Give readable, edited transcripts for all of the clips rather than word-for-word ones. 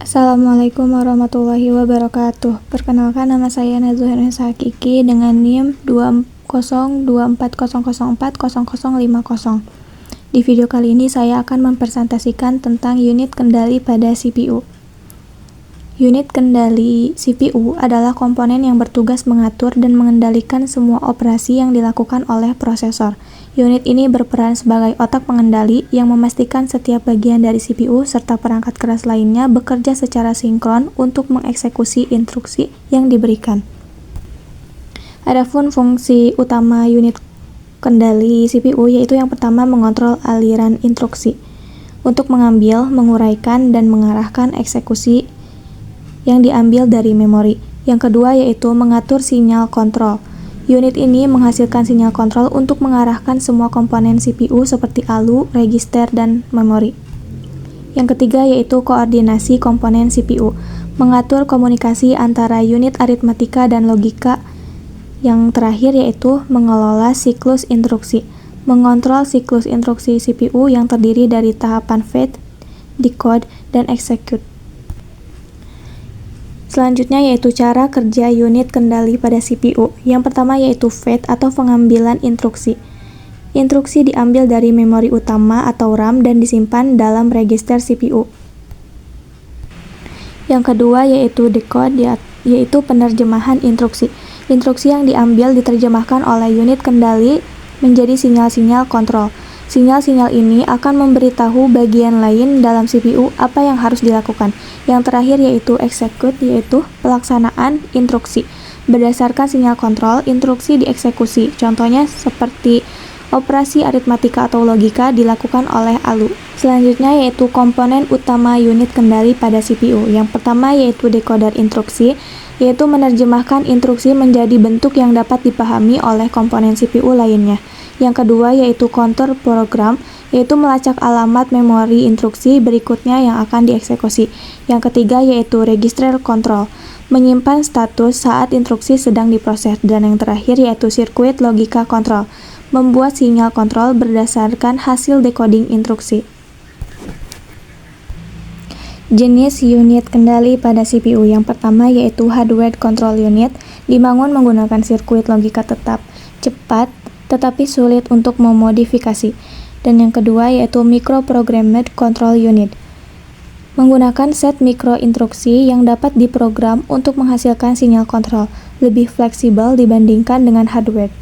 Assalamualaikum warahmatullahi wabarakatuh. Perkenalkan, nama saya Nazuhernisa Hakiki dengan NIM 20240040050. Di video kali ini saya akan mempresentasikan tentang unit kendali pada CPU. Unit kendali CPU adalah komponen yang bertugas mengatur dan mengendalikan semua operasi yang dilakukan oleh prosesor. Unit ini berperan sebagai otak pengendali yang memastikan setiap bagian dari CPU serta perangkat keras lainnya bekerja secara sinkron untuk mengeksekusi instruksi yang diberikan. Adapun fungsi utama unit kendali CPU yaitu yang pertama mengontrol aliran instruksi untuk mengambil, menguraikan, dan mengarahkan eksekusi yang diambil dari memori. Yang kedua yaitu mengatur sinyal kontrol. Unit ini menghasilkan sinyal kontrol untuk mengarahkan semua komponen CPU seperti ALU, register, dan memori. Yang ketiga yaitu koordinasi komponen CPU, mengatur komunikasi antara unit aritmatika dan logika. Yang terakhir yaitu mengelola siklus instruksi, mengontrol siklus instruksi CPU yang terdiri dari tahapan fetch, decode, dan execute. Selanjutnya yaitu cara kerja unit kendali pada CPU. Yang pertama yaitu fetch atau pengambilan instruksi. Instruksi diambil dari memori utama atau RAM dan disimpan dalam register CPU. Yang kedua yaitu decode, yaitu penerjemahan instruksi. Instruksi yang diambil diterjemahkan oleh unit kendali menjadi sinyal-sinyal kontrol. Sinyal-sinyal ini akan memberitahu bagian lain dalam CPU apa yang harus dilakukan. Yang terakhir yaitu execute, yaitu pelaksanaan instruksi. Berdasarkan sinyal kontrol, instruksi dieksekusi. Contohnya seperti operasi aritmatika atau logika dilakukan oleh ALU. Selanjutnya yaitu komponen utama unit kendali pada CPU. Yang pertama yaitu decoder instruksi, yaitu menerjemahkan instruksi menjadi bentuk yang dapat dipahami oleh komponen CPU lainnya. Yang kedua yaitu counter program, yaitu melacak alamat memori instruksi berikutnya yang akan dieksekusi. Yang ketiga yaitu register control, menyimpan status saat instruksi sedang diproses. Dan yang terakhir yaitu circuit logika control, membuat sinyal kontrol berdasarkan hasil decoding instruksi. Jenis unit kendali pada CPU. Yang pertama yaitu hardware control unit, dibangun menggunakan sirkuit logika tetap, cepat, tetapi sulit untuk memodifikasi. Dan yang kedua yaitu microprogrammed control unit, menggunakan set mikro instruksi yang dapat diprogram untuk menghasilkan sinyal kontrol, lebih fleksibel dibandingkan dengan hardware.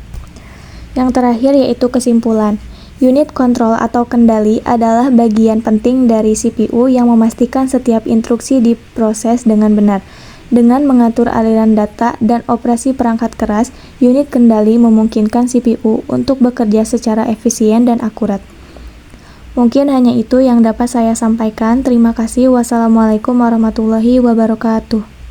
Yang terakhir yaitu kesimpulan. Unit kontrol atau kendali adalah bagian penting dari CPU yang memastikan setiap instruksi diproses dengan benar. Dengan mengatur aliran data dan operasi perangkat keras, unit kendali memungkinkan CPU untuk bekerja secara efisien dan akurat. Mungkin hanya itu yang dapat saya sampaikan. Terima kasih. Wassalamualaikum warahmatullahi wabarakatuh.